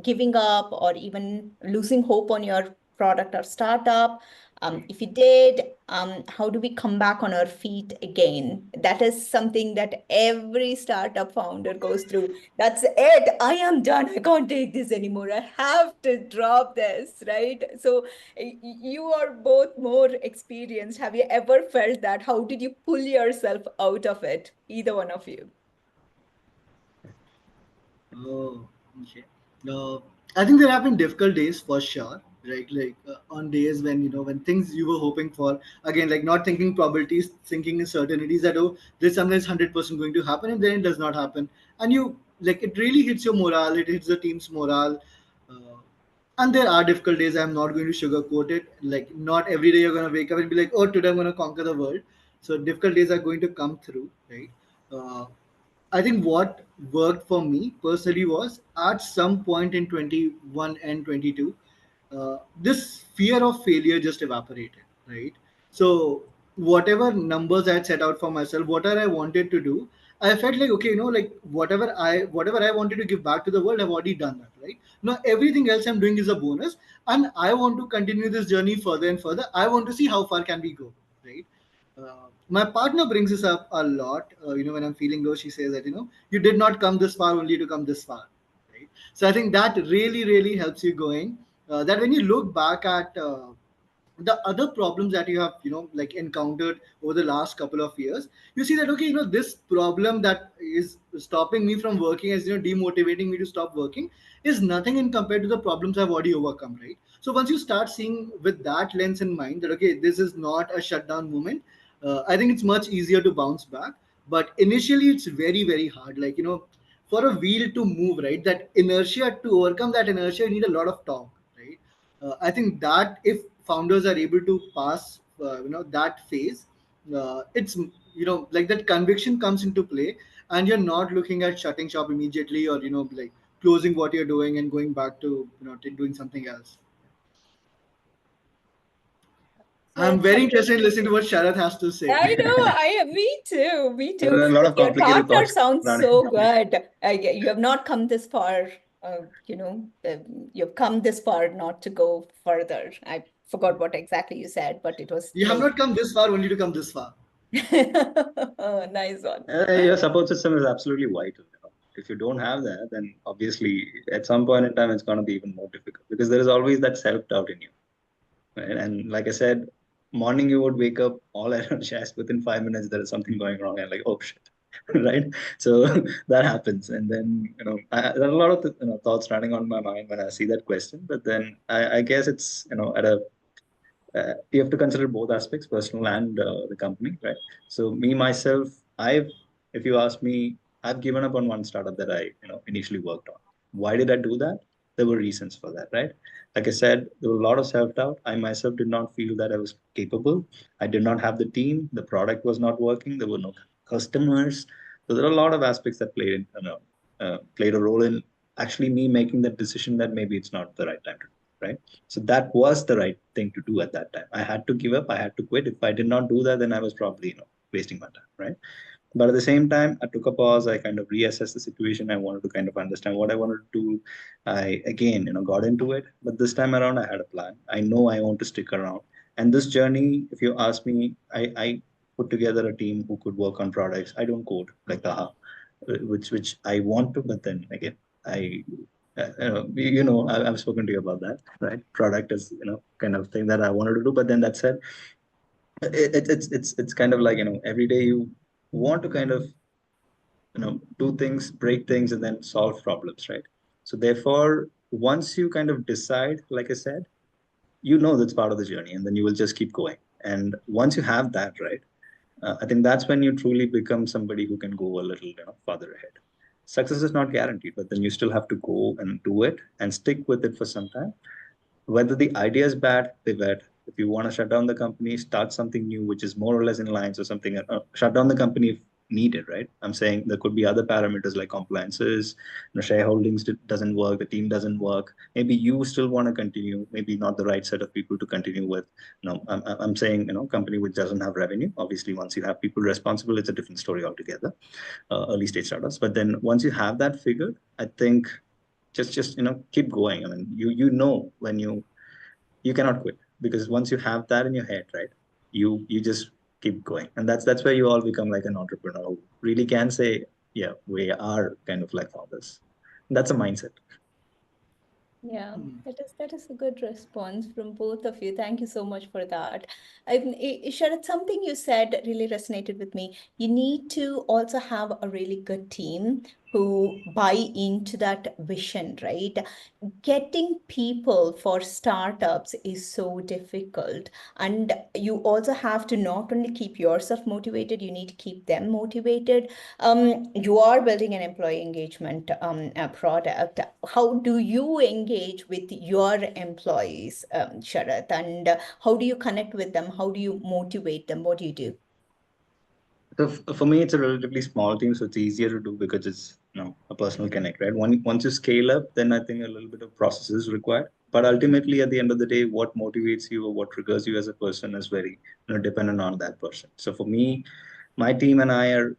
giving up or even losing hope on your product or startup? If you did, how do we come back on our feet again? That is something that every startup founder goes through. That's it. I am done. I can't take this anymore. I have to drop this, right? So you are both more experienced. Have you ever felt that? How did you pull yourself out of it? Either one of you. Oh, okay. Uh, I think there have been difficult days for sure, right? Like on days when when things you were hoping for, again, like not thinking probabilities, thinking in certainties that this sometimes 100% going to happen, and then it does not happen, and you like it really hits your morale, it hits the team's morale. Uh, and there are difficult days. I'm not going to sugarcoat it. Like not every day you're going to wake up and be like, oh, today I'm going to conquer the world. So difficult days are going to come through, right? Uh, I think what worked for me personally was at some point in 21 and 22, this fear of failure just evaporated, right? So, whatever numbers I had set out for myself, whatever I wanted to do, I felt like, okay, like whatever I wanted to give back to the world, I've already done that, right? Now, everything else I'm doing is a bonus, and I want to continue this journey further and further. I want to see how far can we go, right? My partner brings this up a lot. When I'm feeling low, she says that you did not come this far only to come this far, right? So I think that really, really helps you going. That when you look back at the other problems that you have like encountered over the last couple of years, you see that okay, this problem that is stopping me from working, as demotivating me to stop working, is nothing in compared to the problems I've already overcome, right? So once you start seeing with that lens in mind that okay, this is not a shutdown moment, I think it's much easier to bounce back. But initially it's very, very hard, like for a wheel to move, right, that inertia, to overcome that inertia you need a lot of torque, right? I think that if founders are able to pass that phase, it's like that conviction comes into play, and you're not looking at shutting shop immediately, or like closing what you're doing and going back to doing something else. So I'm it's very interested in something. listening to what Sharath has to say. I know, me too, me There too. are a lot But of your complicated partner thoughts sounds running. so good. You have not come this far, you've come this far not to go further. I forgot what exactly you said, but it was You have great. not come this far only to come this far. Nice one. Your support system is absolutely vital. If you don't have that, then obviously at some point in time it's going to be even more difficult because there is always that self-doubt in you. Right? And like I said, morning you would wake up all energized. Within 5 minutes, there is something going wrong, and like, oh shit, right? So that happens, and then there are a lot of thoughts running on my mind when I see that question. But then I guess it's at a you have to consider both aspects, personal and the company, right? So me myself, if you ask me, I've given up on one startup that I initially worked on. Why did I do that? There were reasons for that, right? Like I said, there were a lot of self-doubt. I myself did not feel that I was capable. I did not have the team. The product was not working. There were no customers. So there are a lot of aspects that played a role in actually me making that decision that maybe it's not the right time to do, right? So that was the right thing to do at that time. I had to give up. I had to quit. If I did not do that, then I was probably, wasting my time, right? But at the same time, I took a pause. I kind of reassessed the situation. I wanted to kind of understand what I wanted to do. I again, got into it. But this time around, I had a plan. I know I want to stick around. And this journey, if you ask me, I put together a team who could work on products. I don't code like Taha, which I want to, but then again, I I've spoken to you about that, right? Product is kind of thing that I wanted to do, but then that said, it's kind of like every day you want to kind of do things, break things, and then solve problems, right? So therefore, once you kind of decide, like I said, that's part of the journey, and then you will just keep going. And once you have that, right, I think that's when you truly become somebody who can go a little farther ahead. Success is not guaranteed, but then you still have to go and do it and stick with it for some time. Whether the idea is bad, pivot. If you want to shut down the company, start something new, which is more or less in line. So something, shut down the company if needed, right? I'm saying there could be other parameters like compliances, shareholdings doesn't work, the team doesn't work. Maybe you still want to continue, maybe not the right set of people to continue with. I'm saying, company which doesn't have revenue. Obviously, once you have people responsible, it's a different story altogether, early stage startups. But then once you have that figured, I think just keep going. I mean, when you cannot quit, because once you have that in your head, right, you just keep going, and that's where you all become like an entrepreneur who really can say, yeah, we are kind of like founders. That's a mindset. Yeah, Hmm. that is a good response from both of you. Thank you so much for that. Sharat, something you said really resonated with me. You need to also have a really good team who buy into that vision, right? Getting people for startups is so difficult. And you also have to not only keep yourself motivated, you need to keep them motivated. You are building an employee engagement product. How do you engage with your employees, Sharath? And how do you connect with them? How do you motivate them? What do you do? So for me, it's a relatively small team, so it's easier to do because it's a personal connect, right? Once you scale up, then I think a little bit of process is required. But ultimately, at the end of the day, what motivates you or what triggers you as a person is very dependent on that person. So for me, my team and I are,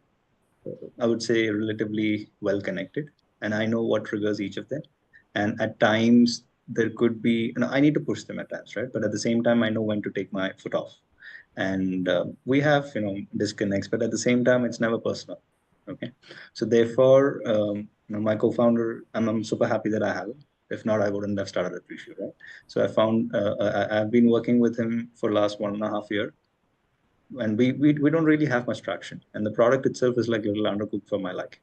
I would say, relatively well connected, and I know what triggers each of them. And at times, there could be, I need to push them at times, right? But at the same time, I know when to take my foot off. and we have disconnects, but at the same time it's never personal. Okay, so therefore my co-founder, I'm super happy that I have him. If not, I wouldn't have started at Rishu, right? So I found I've been working with him for last 1.5 year, and we don't really have much traction, and the product itself is like a little undercooked for my liking.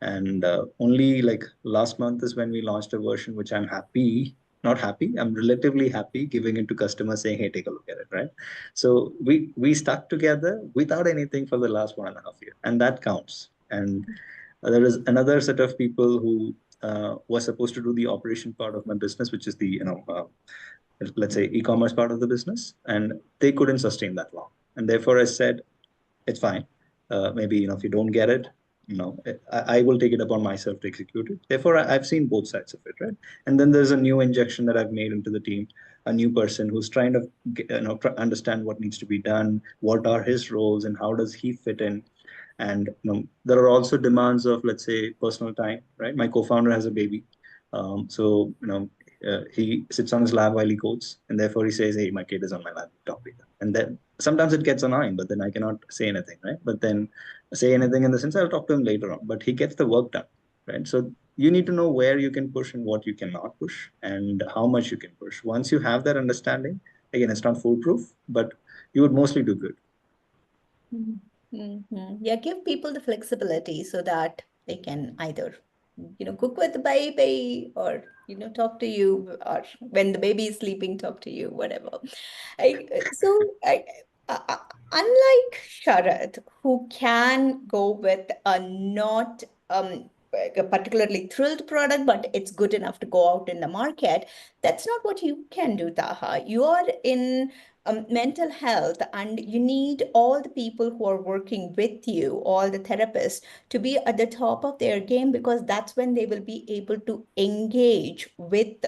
And only like last month is when we launched a version which I'm happy, not happy, I'm relatively happy giving it to customers, saying, hey, take a look at it, right? So we stuck together without anything for the last 1.5 year, and that counts. And there is another set of people who was supposed to do the operation part of my business, which is the let's say e-commerce part of the business, and they couldn't sustain that long. And therefore I said, it's fine. Maybe if you don't get it, I will take it upon myself to execute it. Therefore, I've seen both sides of it, right? And then there's a new injection that I've made into the team, a new person who's trying to understand what needs to be done, what are his roles, and how does he fit in. And there are also demands of, let's say, personal time, right? My co-founder has a baby, so he sits on his lap while he codes, and therefore he says, "Hey, my kid is on my lap, talk to them." And then sometimes it gets annoying, but then I cannot say anything, right? But then say anything in the sense I'll talk to him later on, but he gets the work done, right? So you need to know where you can push and what you cannot push, and how much you can push. Once you have that understanding, again, it's not foolproof, but you would mostly do good. Yeah, give people the flexibility so that they can either, cook with the baby, or, talk to you, or when the baby is sleeping, talk to you, whatever. So, unlike Sharad, who can go with a not a particularly thrilled product, but it's good enough to go out in the market, that's not what you can do, Taha. You are in mental health, and you need all the people who are working with you, all the therapists, to be at the top of their game, because that's when they will be able to engage with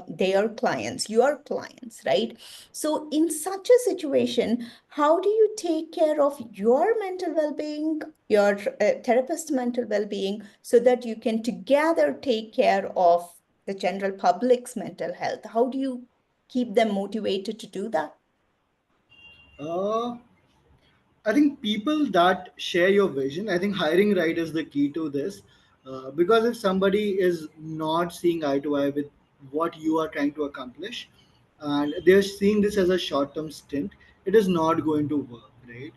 their clients, your clients, right? So in such a situation, how do you take care of your mental well-being, your therapist's mental well-being, so that you can together take care of the general public's mental health? How do you keep them motivated to do that? Uh, I think people that share your vision, I think hiring right is the key to this. Because if somebody is not seeing eye to eye with what you are trying to accomplish, and they're seeing this as a short term stint, it is not going to work, right?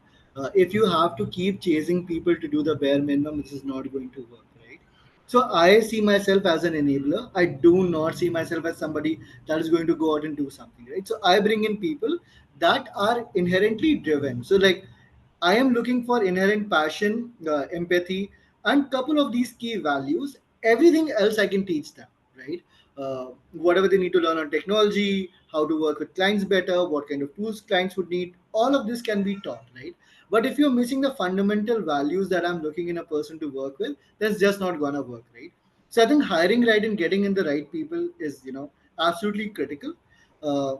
If you have to keep chasing people to do the bare minimum, this is not going to work, right? So I see myself as an enabler. I do not see myself as somebody that is going to go out and do something, right? So I bring in people that are inherently driven. So like I am looking for inherent passion, empathy, and couple of these key values. Everything else I can teach them, right? Whatever they need to learn on technology, how to work with clients better, what kind of tools clients would need, all of this can be taught, right? But if you're missing the fundamental values that I'm looking in a person to work with, that's just not gonna work, right? So I think hiring right and getting in the right people is, absolutely critical. Uh,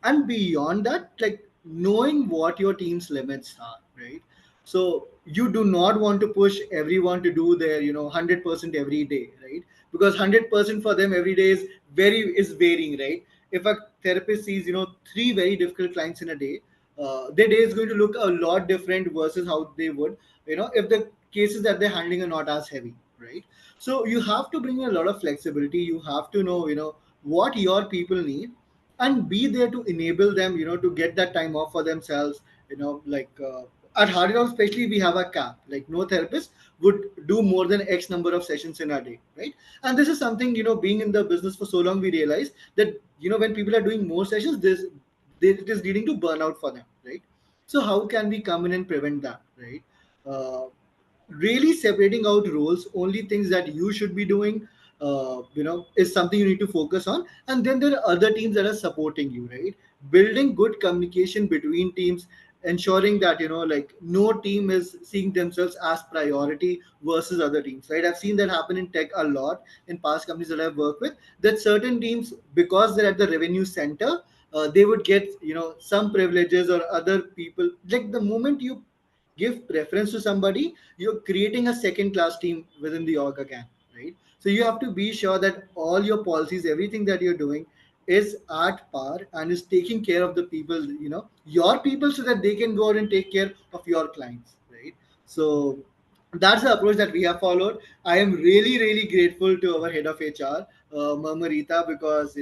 and beyond that, like knowing what your team's limits are, right? So you do not want to push everyone to do their 100% every day, right? Because 100% for them every day is varying, right? If a therapist sees three very difficult clients in a day, their day is going to look a lot different versus how they would if the cases that they're handling are not as heavy, right? So you have to bring a lot of flexibility. You have to know what your people need, and be there to enable them to get that time off for themselves. Like at Hardiram especially, we have a cap, like no therapist would do more than X number of sessions in a day, right? And this is something, being in the business for so long, we realize that when people are doing more sessions, it is leading to burnout for them, right? So how can we come in and prevent that, right? Really separating out roles, only things that you should be doing, is something you need to focus on. And then there are other teams that are supporting you, right? Building good communication between teams, ensuring that like no team is seeing themselves as priority versus other teams, right? I've seen that happen in tech a lot in past companies that I've worked with, that certain teams, because they're at the revenue center, they would get some privileges, or other people, like the moment you give preference to somebody, you're creating a second class team within the org again, right? So you have to be sure that all your policies, everything that you're doing, is at par and is taking care of the people, your people, so that they can go out and take care of your clients, right? So that's the approach that we have followed. I am really, really grateful to our head of HR, Marmarita, because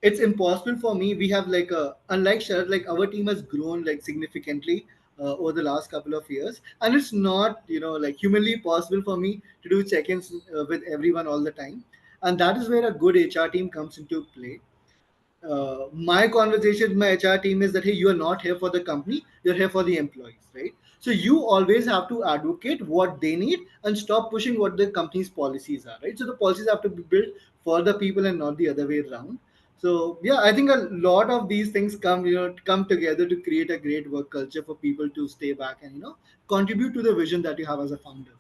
it's impossible for me. We have like unlike Sharad, like our team has grown like significantly over the last couple of years, and it's not like humanly possible for me to do check-ins with everyone all the time, and that is where a good HR team comes into play. My conversation with my HR team is that, hey, you are not here for the company, you're here for the employees, right? So you always have to advocate what they need and stop pushing what the company's policies are, right? So the policies have to be built for the people and not the other way around. So yeah, I think a lot of these things come together to create a great work culture for people to stay back and contribute to the vision that you have as a founder.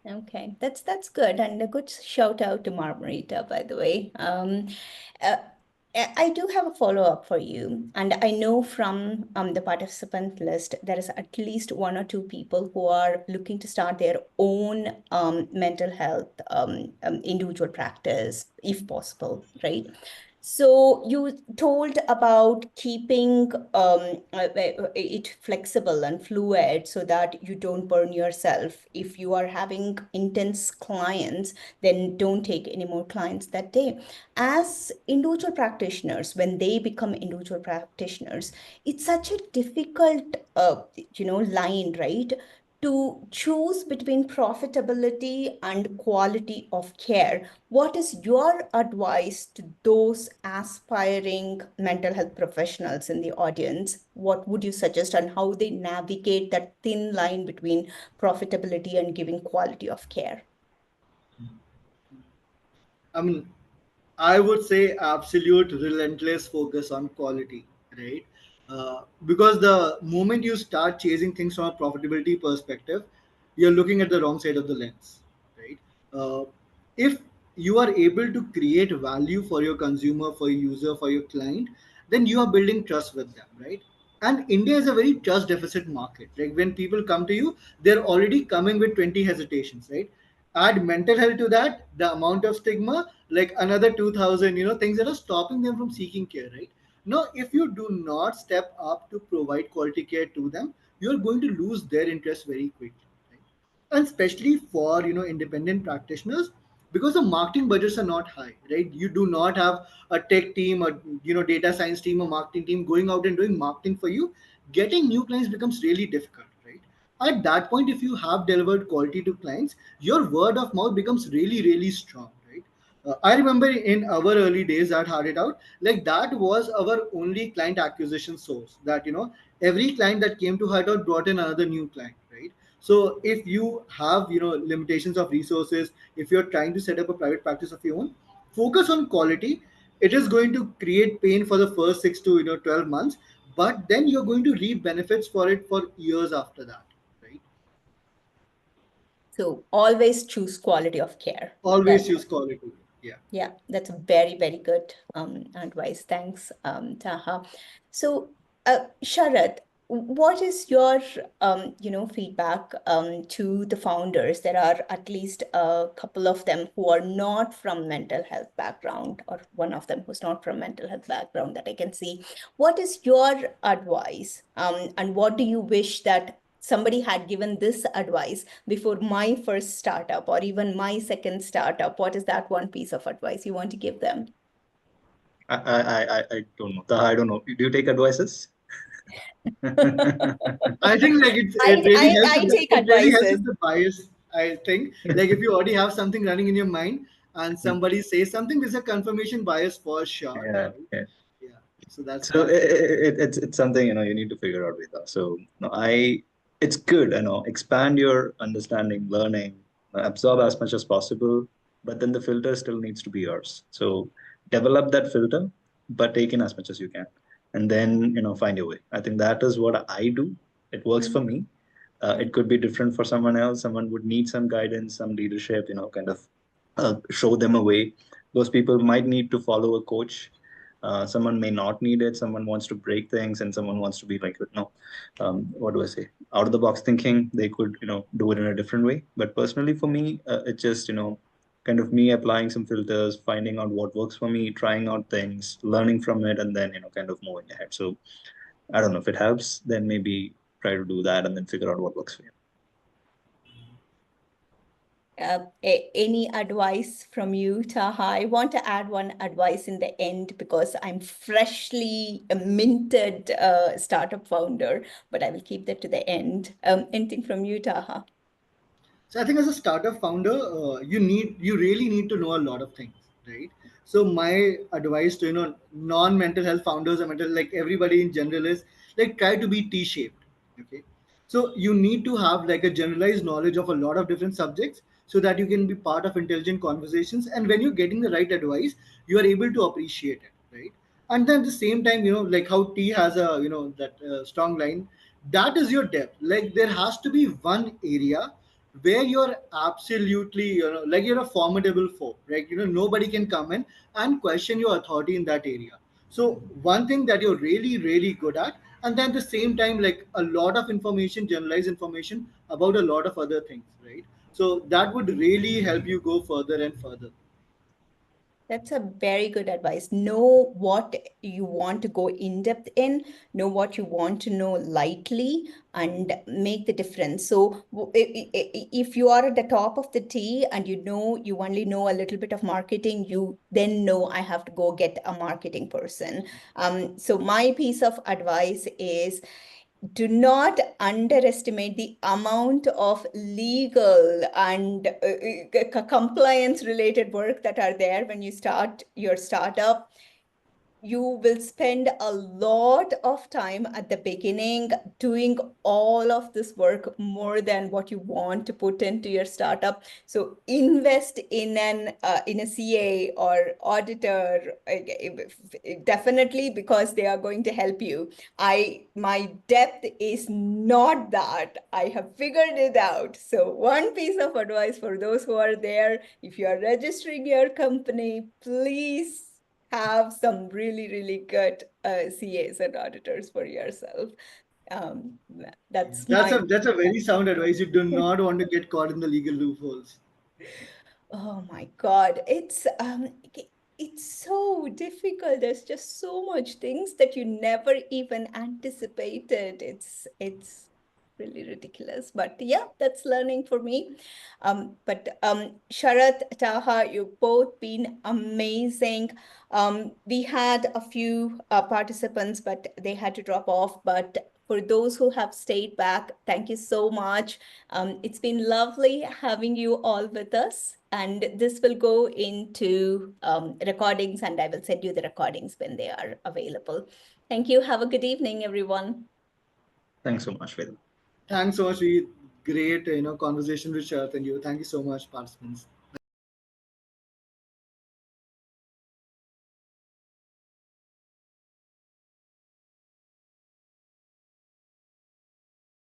Okay, that's good, and a good shout out to Marmarita, by the way. Uh, I do have a follow-up for you, and I know from the participant list there is at least one or two people who are looking to start their own mental health individual practice, if possible, right? So you told about keeping it flexible and fluid so that you don't burn yourself. If you are having intense clients, then don't take any more clients that day. As individual practitioners, when they become individual practitioners, it's such a difficult, line, right? To choose between profitability and quality of care. What is your advice to those aspiring mental health professionals in the audience? What would you suggest on how they navigate that thin line between profitability and giving quality of care? I mean, I would say absolute relentless focus on quality, right? Because the moment you start chasing things from a profitability perspective, you're looking at the wrong side of the lens, right? Uh, if you are able to create value for your consumer, for your user, for your client, then you are building trust with them, right? And India is a very trust deficit market. Like when people come to you, they're already coming with 20 hesitations, right? Add mental health to that, the amount of stigma, like another 2000 things that are stopping them from seeking care, right? Now if you do not step up to provide quality care to them, you're going to lose their interest very quickly, right? And especially for independent practitioners, because the marketing budgets are not high, right? You do not have a tech team, a data science team, a marketing team going out and doing marketing for you. Getting new clients becomes really difficult, right? At that point, if you have delivered quality to clients, your word of mouth becomes really, really strong, right? I remember in our early days at Hard It Out, like that was our only client acquisition source. That every client that came to Hard It Out brought in another new client, right? So if you have limitations of resources, if you're trying to set up a private practice of your own, focus on quality. It is going to create pain for the first 6 to 12 months, but then you're going to reap benefits for it for years after that, right? So always choose quality of care. Always use quality. Yeah. Yeah, that's a very, very good advice. Thanks, Taha. So, Sharad, what is your feedback to the founders? There are at least a couple of them who are not from mental health background, or one of them who's not from mental health background that I can see. What is your advice? And what do you wish that somebody had given this advice before my first startup or even my second startup? What is that one piece of advice you want to give them? I don't know. I don't know. Do you take advices? I think like I, it really I, helps. I take It really helps advices. with the bias. I think like if you already have something running in your mind and somebody says something, there's a confirmation bias for sure. Yeah, Right? yeah. Yeah. So that's So that's it's something you need to figure out with us. So no, it's good expand your understanding, learning, absorb as much as possible, but then the filter still needs to be yours. So develop that filter, but take in as much as you can, and then find your way. I think that is what I do. It works for Mm, me. mm, It could be different for someone else. Someone would need some guidance, some leadership, kind of show them a way. Those people might need to follow a coach. Someone may not need it. Someone wants to break things, and someone wants to be like, no, what do I say? Out of the box thinking. They could, do it in a different way. But personally, for me, it just, kind of me applying some filters, finding out what works for me, trying out things, learning from it, and then kind of moving ahead. So I don't know if it helps, then maybe try to do that and then figure out what works for you. Any advice from you, Taha? I want to add one advice in the end because I'm freshly a minted startup founder, but I will keep that to the end. Anything from you, Taha? So I think as a startup founder, you really need to know a lot of things, right? So my advice to non mental health founders or mental like everybody in general is like try to be T-shaped. Okay, so you need to have like a generalized knowledge of a lot of different subjects so that you can be part of intelligent conversations. And when you're getting the right advice, you are able to appreciate it, right? And then at the same time, like how T has a that strong line, that is your depth. Like there has to be one area where you're absolutely like you're a formidable foe, right? Nobody can come in and question your authority in that area. So one thing that you're really really good at, and then at the same time like a lot of information, generalized information about a lot of other things, right? So that would really help you go further and further. That's a very good advice. Know what you want to go in depth in, know what you want to know lightly, and make the difference. So, if you are at the top of the T and you only know a little bit of marketing, you then know I have to go get a marketing person. So, my piece of advice is do not underestimate the amount of legal and compliance related work that are there when you start your startup. You will spend a lot of time at the beginning doing all of this work more than what you want to put into your startup. So invest in a CA or auditor, definitely, because they are going to help you. My depth is not that. I have figured it out. So one piece of advice for those who are there: if you are registering your company, please have some really, really good CAs and auditors for yourself. Um, that's That's my. a very sound advice. You do not want to get caught in the legal loopholes. Oh my God, it's so difficult. There's just so much things that you never even anticipated. It's really ridiculous. But yeah, that's learning for me. But Sharath, Taha, you've both been amazing. We had a few participants, but they had to drop off. But for those who have stayed back, thank you so much. It's been lovely having you all with us. And this will go into recordings, and I will send you the recordings when they are available. Thank you. Have a good evening, everyone. Thanks so much, Vedant. Thanks so much. We great conversation with Sharath and you. Thank you so much, participants.